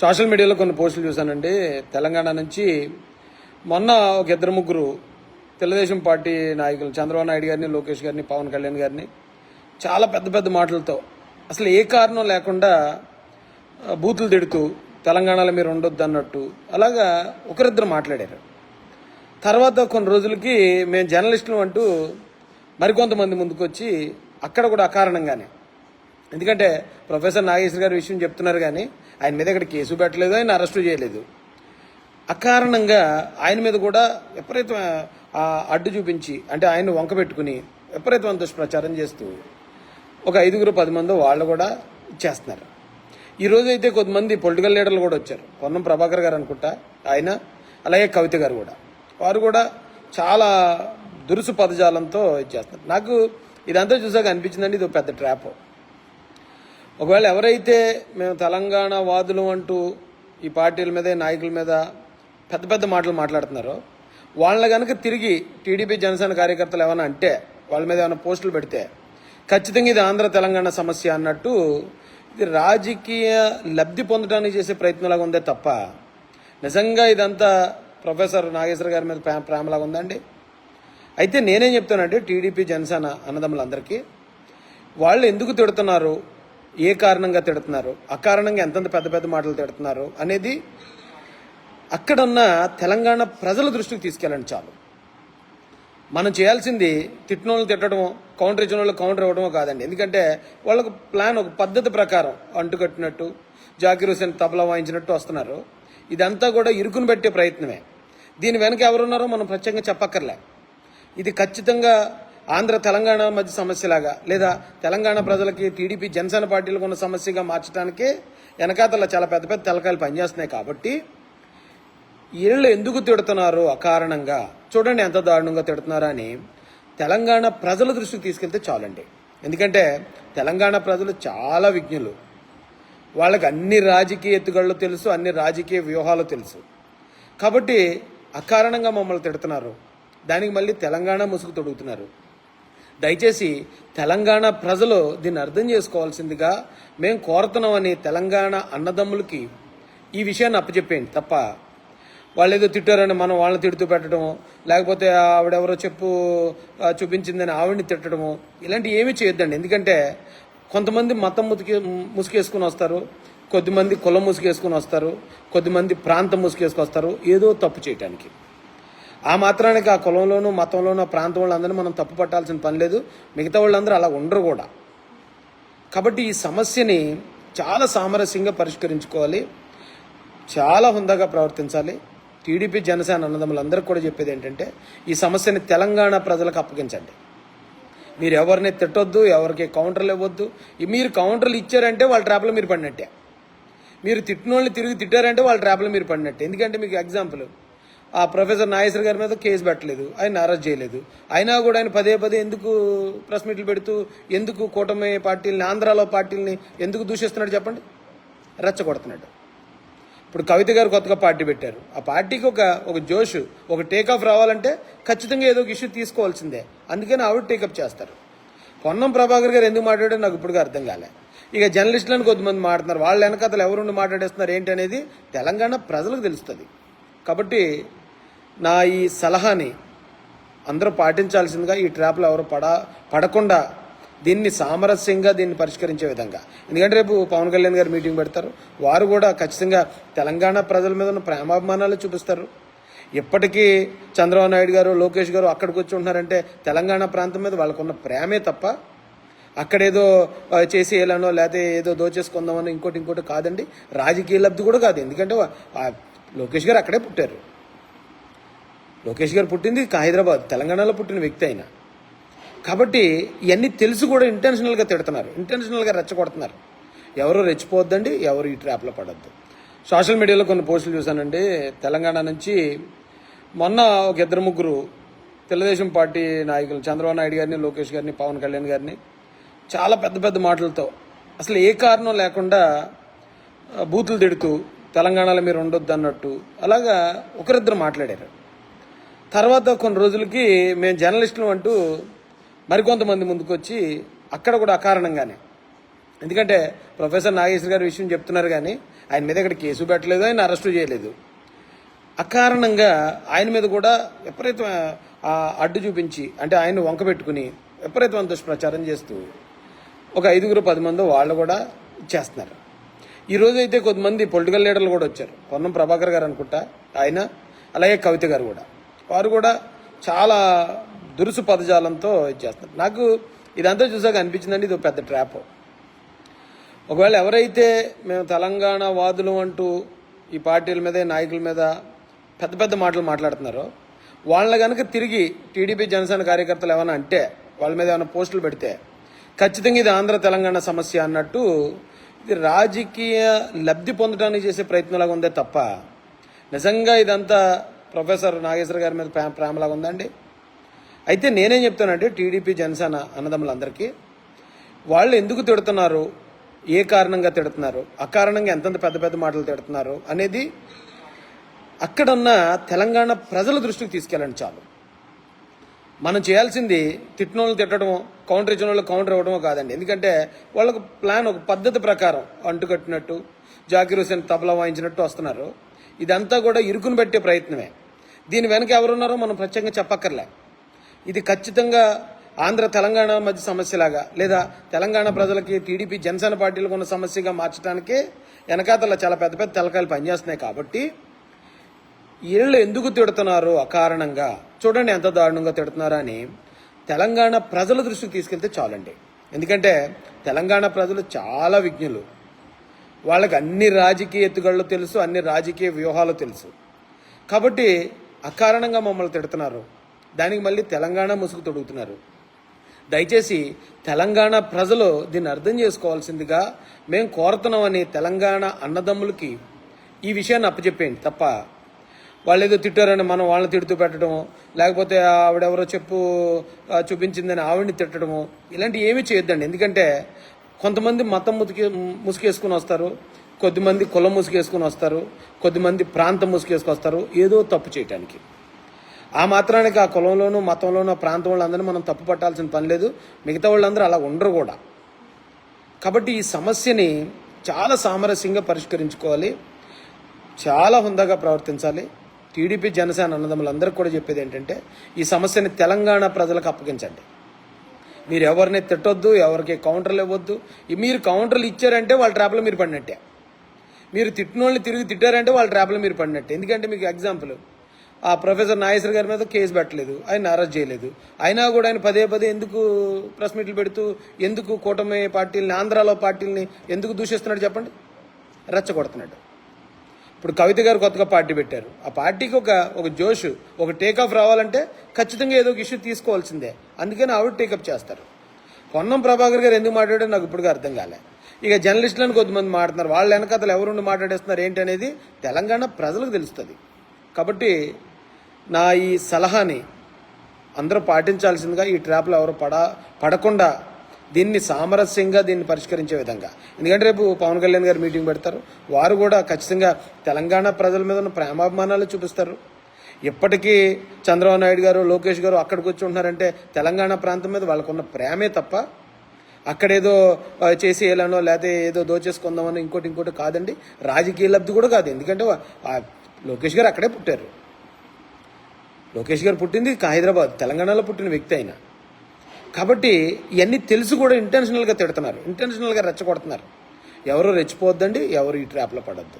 Social మీడియాలో కొన్ని పోస్టులు చూశానండి. తెలంగాణ నుంచి మొన్న ఒక ఇద్దరు ముగ్గురు తెలుగుదేశం పార్టీ నాయకులు చంద్రబాబు నాయుడు గారిని, లోకేష్ గారిని, పవన్ కళ్యాణ్ గారిని చాలా పెద్ద పెద్ద మాటలతో అసలు ఏ కారణం లేకుండా బూతులు తిడుతూ తెలంగాణలో మీరు ఉండొద్దు అన్నట్టు అలాగా ఒకరిద్దరు మాట్లాడారు. తర్వాత కొన్ని రోజులకి మేము జర్నలిస్టులు అంటూ మరికొంతమంది ముందుకు వచ్చి అక్కడ కూడా అకారణంగానే, ఎందుకంటే ప్రొఫెసర్ నాగేశ్వర గారి విషయం చెప్తున్నారు కానీ ఆయన మీద ఇక్కడ కేసు పెట్టలేదు, ఆయన అరెస్టు చేయలేదు. అకారణంగా ఆయన మీద కూడా విపరీతం అడ్డు చూపించి, అంటే ఆయన వంక పెట్టుకుని విపరీతమైన దుష్ప్రచారం చేస్తూ ఒక 5-10 మంది వాళ్ళు కూడా చేస్తున్నారు. ఈరోజు అయితే కొంతమంది పొలిటికల్ లీడర్లు కూడా వచ్చారు. పొన్నం ప్రభాకర్ గారు అనుకుంటా ఆయన, అలాగే కవిత గారు కూడా, వారు కూడా చాలా దురుసు పదజాలంతో చేస్తున్నారు. నాకు ఇదంతా చూసాక అనిపించిందండి, ఇది ఒక పెద్ద ట్రాప్. ఒకవేళ ఎవరైతే మేము తెలంగాణ వాదులు అంటూ ఈ పార్టీల మీద, నాయకుల మీద పెద్ద పెద్ద మాటలు మాట్లాడుతున్నారో వాళ్ళని కనుక తిరిగి టీడీపీ జనసేన కార్యకర్తలు ఏమైనా అంటే, వాళ్ళ మీద ఏమైనా పోస్టులు పెడితే ఖచ్చితంగా ఇది ఆంధ్ర తెలంగాణ సమస్య అన్నట్టు ఇది రాజకీయ లబ్ధి పొందడానికి చేసే ప్రయత్నంలాగా ఉందే తప్ప నిజంగా ఇదంతా ప్రొఫెసర్ నాగేశ్వర గారి మీద ప్రేమలాగా ఉందండి. అయితే నేనేం చెప్తానంటే, టీడీపీ జనసేన అన్నదమ్ములందరికీ వాళ్ళు ఎందుకు తిడుతున్నారు, ఏ కారణంగా తిడుతున్నారు, అకారణంగా ఎంతంత పెద్ద పెద్ద మాటలు తిడుతున్నారు అనేది అక్కడున్న తెలంగాణ ప్రజల దృష్టికి తీసుకెళ్ళండి చాలు. మనం చేయాల్సింది తిట్టినోళ్ళు తిట్టడమో, కౌంటర్ ఇచ్చిన వాళ్ళు కౌంటర్ ఇవ్వడమో కాదండి. ఎందుకంటే వాళ్ళకు ప్లాన్ ఒక పద్ధతి ప్రకారం అంటుకట్టినట్టు, జాకీర్ హుసేన్ తబలా వాయించినట్టు వస్తున్నారు. ఇదంతా కూడా ఇరుకును పెట్టే ప్రయత్నమే. దీని వెనక ఎవరున్నారో మనం ప్రత్యేకంగా చెప్పక్కర్లే. ఇది ఖచ్చితంగా ఆంధ్ర తెలంగాణ మధ్య సమస్యలాగా, లేదా తెలంగాణ ప్రజలకి టీడీపీ జనసేన పార్టీలకు ఉన్న సమస్యగా మార్చడానికే వెనకాతల చాలా పెద్ద పెద్ద తెలకాయలు పనిచేస్తున్నాయి. కాబట్టి వీళ్ళు ఎందుకు తిడుతున్నారు అకారణంగా, చూడండి ఎంత దారుణంగా తిడుతున్నారా అని తెలంగాణ ప్రజల దృష్టికి తీసుకెళ్తే చాలండి. ఎందుకంటే తెలంగాణ ప్రజలు చాలా విజ్ఞులు, వాళ్ళకి అన్ని రాజకీయ ఎత్తుగడలు తెలుసు, అన్ని రాజకీయ వ్యూహాలు తెలుసు. కాబట్టి అకారణంగా మమ్మల్ని తిడుతున్నారు, దానికి మళ్ళీ తెలంగాణ ముసుగు తొడుగుతున్నారు. దయచేసి తెలంగాణ ప్రజలు దీన్ని అర్థం చేసుకోవాల్సిందిగా మేము కోరుతున్నామని తెలంగాణ అన్నదమ్ములకి ఈ విషయాన్ని అప్పచెప్పేయండి తప్ప వాళ్ళు ఏదో తిట్టారని మనం వాళ్ళని తిడుతూ పెట్టడము, లేకపోతే ఆవిడెవరో చూపించిందని ఆవిడని తిట్టడము, ఇలాంటివి ఏమీ చేయొద్దండి. ఎందుకంటే కొంతమంది మతం ముసుగేసుకుని వస్తారు, కొద్దిమంది కులం ముసుగేసుకుని వస్తారు, కొద్దిమంది ప్రాంతం ముసుగేసుకొస్తారు ఏదో తప్పు చేయటానికి. ఆ మాత్రానికి ఆ కులంలోనూ, మతంలోనూ, ప్రాంతం వాళ్ళందరినీ మనం తప్పు పట్టాల్సిన పని లేదు. మిగతా వాళ్ళందరూ అలా ఉండరు కూడా. కాబట్టి ఈ సమస్యని చాలా సామరస్యంగా పరిష్కరించుకోవాలి, చాలా హుందాగా ప్రవర్తించాలి. టీడీపీ జనసేన అన్నదమ్ములందరికీ కూడా చెప్పేది ఏంటంటే, ఈ సమస్యని తెలంగాణ ప్రజలకు అప్పగించండి. మీరు ఎవరిని తిట్టొద్దు, ఎవరికి కౌంటర్లు ఇవ్వద్దు. మీరు కౌంటర్లు ఇచ్చారంటే వాళ్ళ ట్రాప్లో మీరు పడినట్టే, మీరు తిట్టిన వాళ్ళని తిరిగి తిట్టారంటే వాళ్ళ ట్రాప్లో మీరు పడినట్టే. ఎందుకంటే మీకు ఎగ్జాంపుల్, ఆ ప్రొఫెసర్ నాగేశ్వర గారి మీద కేసు పెట్టలేదు, ఆయన అరెస్ట్ చేయలేదు. అయినా కూడా ఆయన పదే పదే ఎందుకు ప్రెస్ మీట్లు పెడుతూ ఎందుకు కూటమి పార్టీలని, ఆంధ్రాలో పార్టీలని ఎందుకు దూషిస్తున్నాడు చెప్పండి, రెచ్చగొడుతున్నాడు. ఇప్పుడు కవిత గారు కొత్తగా పార్టీ పెట్టారు, ఆ పార్టీకి ఒక జోష్, ఒక టేకాఫ్ రావాలంటే ఖచ్చితంగా ఏదో ఒక ఇష్యూ తీసుకోవాల్సిందే. అందుకని ఆవిడ టేకప్ చేస్తారు. పొన్నం ప్రభాకర్ గారు ఎందుకు మాట్లాడారో నాకు ఇప్పటికీ అర్థం కాలే. ఇక జర్నలిస్టులను కొద్దిమంది మాట్లాడుతున్నారు, వాళ్ళ వెనకతలు ఎవరుండి మాట్లాడేస్తున్నారు ఏంటి అనేది తెలంగాణ ప్రజలకు తెలుస్తుంది. కాబట్టి నా ఈ సలహాని అందరూ పాటించాల్సిందిగా, ఈ ట్రాప్లో ఎవరు పడకుండా దీన్ని సామరస్యంగా దీన్ని పరిష్కరించే విధంగా. ఎందుకంటే రేపు పవన్ కళ్యాణ్ గారు మీటింగ్ పెడతారు, వారు కూడా ఖచ్చితంగా తెలంగాణ ప్రజల మీద ఉన్న ప్రేమాభిమానాలు చూపిస్తారు. ఇప్పటికీ చంద్రబాబు నాయుడు గారు, లోకేష్ గారు అక్కడికి వచ్చి ఉంటున్నారంటే తెలంగాణ ప్రాంతం మీద వాళ్ళకున్న ప్రేమే తప్ప అక్కడేదో చేసి వెళ్ళానో లేకపోతే ఏదో దోచేసుకుందామని ఇంకోటి కాదండి. రాజకీయ లబ్ధి కూడా కాదు. ఎందుకంటే లోకేష్ గారు అక్కడే పుట్టారు. లోకేష్ గారు పుట్టింది హైదరాబాద్, తెలంగాణలో పుట్టిన వ్యక్తి అయినా. కాబట్టి ఇవన్నీ తెలుసు కూడా ఇంటెన్షనల్గా తిడుతున్నారు, ఇంటెన్షనల్గా రెచ్చగొడుతున్నారు. ఎవరు రెచ్చిపోవద్దండి, ఎవరు ఈ ట్రాప్లో పడద్దు. సోషల్ మీడియాలో కొన్ని పోస్టులు చూశానండి. తెలంగాణ నుంచి మొన్న ఒక ఇద్దరు ముగ్గురు తెలుగుదేశం పార్టీ నాయకులు చంద్రబాబు నాయుడు గారిని, లోకేష్ గారిని, పవన్ కళ్యాణ్ గారిని చాలా పెద్ద పెద్ద మాటలతో అసలు ఏ కారణం లేకుండా బూతులు తిడుతూ తెలంగాణలో మీరు ఉండొద్దు అన్నట్టు అలాగా ఒకరిద్దరు మాట్లాడారు. తర్వాత కొన్ని రోజులకి మేము జర్నలిస్టులు అంటూ మరికొంతమంది ముందుకు వచ్చి అక్కడ కూడా అకారణంగానే, ఎందుకంటే ప్రొఫెసర్ నాగేశ్వర్ గారి విషయం చెప్తున్నారు కానీ ఆయన మీద ఇక్కడ కేసు పెట్టలేదు, ఆయన అరెస్టు చేయలేదు. అకారణంగా ఆయన మీద కూడా విపరీతం అడ్డు చూపించి, అంటే ఆయన వంక పెట్టుకుని విపరీతమైన దుష్ప్రచారం చేస్తూ ఒక 5-10 మంది వాళ్ళు కూడా చేస్తున్నారు. ఈ రోజు అయితే కొంతమంది పొలిటికల్ లీడర్లు కూడా వచ్చారు. పొన్నం ప్రభాకర్ గారు అనుకుంటా ఆయన, అలాగే కవిత గారు కూడా, వారు కూడా చాలా దురుసు పదజాలంతో చేస్తున్నారు. నాకు ఇదంతా చూసాక అనిపించిందండి, ఇది ఒక పెద్ద ట్రాప్. ఒకవేళ ఎవరైతే మేము తెలంగాణ వాదులు అంటూ ఈ పార్టీల మీద, నాయకుల మీద పెద్ద పెద్ద మాటలు మాట్లాడుతున్నారో వాళ్ళని కనుక తిరిగి టీడీపీ జనసేన కార్యకర్తలు ఏమైనా అంటే, వాళ్ళ మీద ఏమైనా పోస్టులు పెడితే ఖచ్చితంగా ఇది ఆంధ్ర తెలంగాణ సమస్య అన్నట్టు ఇది రాజకీయ లబ్ధి పొందడానికి చేసే ప్రయత్నంలాగా ఉందే తప్ప నిజంగా ఇదంతా ప్రొఫెసర్ నాగేశ్వర గారి మీద ప్రేమలాగా ఉందండి. అయితే నేనేం చెప్తానంటే టీడీపీ జనసేన అన్నదమ్ములందరికీ వాళ్ళు ఎందుకు తిడుతున్నారు, ఏ కారణంగా తిడుతున్నారు, అకారణంగా ఎంతంత పెద్ద పెద్ద మాటలు తిడుతున్నారు అనేది అక్కడున్న తెలంగాణ ప్రజల దృష్టికి తీసుకెళ్ళండి చాలు. మనం చేయాల్సింది తిట్టినోళ్ళు తిట్టడమో, కౌంటర్ ఇచ్చిన వాళ్ళు కౌంటర్ ఇవ్వడమో కాదండి. ఎందుకంటే వాళ్ళకు ప్లాన్ ఒక పద్ధతి ప్రకారం అంటుకట్టినట్టు, జాకీర్ హుసేన్ తబలా వాయించినట్టు వస్తున్నారు. ఇదంతా కూడా ఇరుకును పెట్టే ప్రయత్నమే. దీని వెనక ఎవరున్నారో మనం ప్రత్యేకంగా చెప్పక్కర్లే. ఇది ఖచ్చితంగా ఆంధ్ర తెలంగాణ మధ్య సమస్యలాగా, లేదా తెలంగాణ ప్రజలకి టీడీపీ జనసేన పార్టీలకు ఉన్న సమస్యగా మార్చడానికే వెనకాతల చాలా పెద్ద పెద్ద తెలకాయలు పనిచేస్తున్నాయి. కాబట్టి వీళ్ళు ఎందుకు తిడుతున్నారు అకారణంగా, చూడండి ఎంత దారుణంగా తిడుతున్నారా అని తెలంగాణ ప్రజల దృష్టికి తీసుకెళ్తే చాలండి. ఎందుకంటే తెలంగాణ ప్రజలు చాలా విజ్ఞులు, వాళ్ళకి అన్ని రాజకీయ ఎత్తుగడలు తెలుసు, అన్ని రాజకీయ వ్యూహాలు తెలుసు. కాబట్టి అకారణంగా మమ్మల్ని తిడుతున్నారు, దానికి మళ్ళీ తెలంగాణ ముసుగు తొడుగుతున్నారు. దయచేసి తెలంగాణ ప్రజలు దీన్ని అర్థం చేసుకోవాల్సిందిగా మేము కోరుతున్నామని తెలంగాణ అన్నదమ్ములకి ఈ విషయాన్ని అప్పచెప్పేయండి తప్ప వాళ్ళు ఏదో తిట్టారని మనం వాళ్ళని తిడుతూ పెట్టడము, లేకపోతే ఆవిడెవరో చూపించిందని ఆవిడని తిట్టడము, ఇలాంటివి ఏమీ చేయొద్దండి. ఎందుకంటే కొంతమంది మతం ముసుగేసుకుని వస్తారు, కొద్దిమంది కులం ముసుగేసుకుని వస్తారు, కొద్దిమంది ప్రాంతం ముసుగేసుకొస్తారు ఏదో తప్పు చేయటానికి. ఆ మాత్రానికి ఆ కులంలోనూ మతంలోనూ ప్రాంతం వాళ్ళందరినీ మనం తప్పు పట్టాల్సిన పని లేదు. మిగతా వాళ్ళందరూ అలా ఉండరు కూడా. కాబట్టి ఈ సమస్యని చాలా సామరస్యంగా పరిష్కరించుకోవాలి, చాలా హుందాగా ప్రవర్తించాలి. టీడీపీ జనసేన అన్నదమ్ములందరికీ కూడా చెప్పేది ఏంటంటే ఈ సమస్యని తెలంగాణ ప్రజలకు అప్పగించండి. మీరు ఎవరిని తిట్టొద్దు, ఎవరికి కౌంటర్లు ఇవ్వద్దు. మీరు కౌంటర్లు ఇచ్చారంటే వాళ్ళ ట్రాప్లో మీరు పడినట్టే, మీరు తిట్టిన వాళ్ళని తిరిగి తిట్టారంటే వాళ్ళ ట్రాప్లో మీరు పడినట్టే. ఎందుకంటే మీకు ఎగ్జాంపుల్, ఆ ప్రొఫెసర్ నాగేశ్వర్ గారి మీద కేసు పెట్టలేదు, ఆయన అరెస్ట్ చేయలేదు. అయినా కూడా ఆయన పదే పదే ఎందుకు ప్రెస్ మీట్లు పెడుతూ ఎందుకు కూటమి పార్టీలని, ఆంధ్రాలో పార్టీలని ఎందుకు దూషిస్తున్నాడు చెప్పండి, రెచ్చగొడుతున్నాడు. ఇప్పుడు కవిత గారు కొత్తగా పార్టీ పెట్టారు, ఆ పార్టీకి ఒక జోష్, ఒక టేకప్ రావాలంటే ఖచ్చితంగా ఏదో ఒక ఇష్యూ తీసుకోవాల్సిందే. అందుకని ఆవిడ టేకప్ చేస్తారు. పొన్నం ప్రభాకర్ గారు ఎందుకు మాట్లాడారో నాకు ఇప్పటికీ అర్థం కాలే. ఇక జర్నలిస్టులను కొద్దిమంది మాట్లాడుతున్నారు, వాళ్ళ వెనకతలు ఎవరుండి మాట్లాడేస్తున్నారు ఏంటి అనేది తెలంగాణ ప్రజలకు తెలుస్తుంది. కాబట్టి నా ఈ సలహాని అందరూ పాటించాల్సిందిగా, ఈ ట్రాప్లో ఎవరు పడకుండా దీన్ని సామరస్యంగా దీన్ని పరిష్కరించే విధంగా. ఎందుకంటే రేపు పవన్ కళ్యాణ్ గారు మీటింగ్ పెడతారు, వారు కూడా ఖచ్చితంగా తెలంగాణ ప్రజల మీద ఉన్న ప్రేమాభిమానాలు చూపిస్తారు. ఇప్పటికీ చంద్రబాబు నాయుడు గారు, లోకేష్ గారు అక్కడికి వచ్చి ఉంటున్నారంటే తెలంగాణ ప్రాంతం మీద వాళ్ళకున్న ప్రేమే తప్ప అక్కడేదో చేసి వేయాలనో లేకపోతే ఏదో దోచేసుకుందామనో ఇంకోటి కాదండి. రాజకీయ లబ్ధి కూడా కాదు. ఎందుకంటే లోకేష్ గారు అక్కడే పుట్టారు. లోకేష్ గారు పుట్టింది హైదరాబాద్, తెలంగాణలో పుట్టిన వ్యక్తి అయినా. కాబట్టి ఇవన్నీ తెలుసు కూడా ఇంటెన్షనల్గా తిడుతున్నారు, ఇంటెన్షనల్గా రెచ్చగొడుతున్నారు. ఎవరు రెచ్చిపోవద్దండి, ఎవరు ఈ ట్రాప్లో పడద్దు.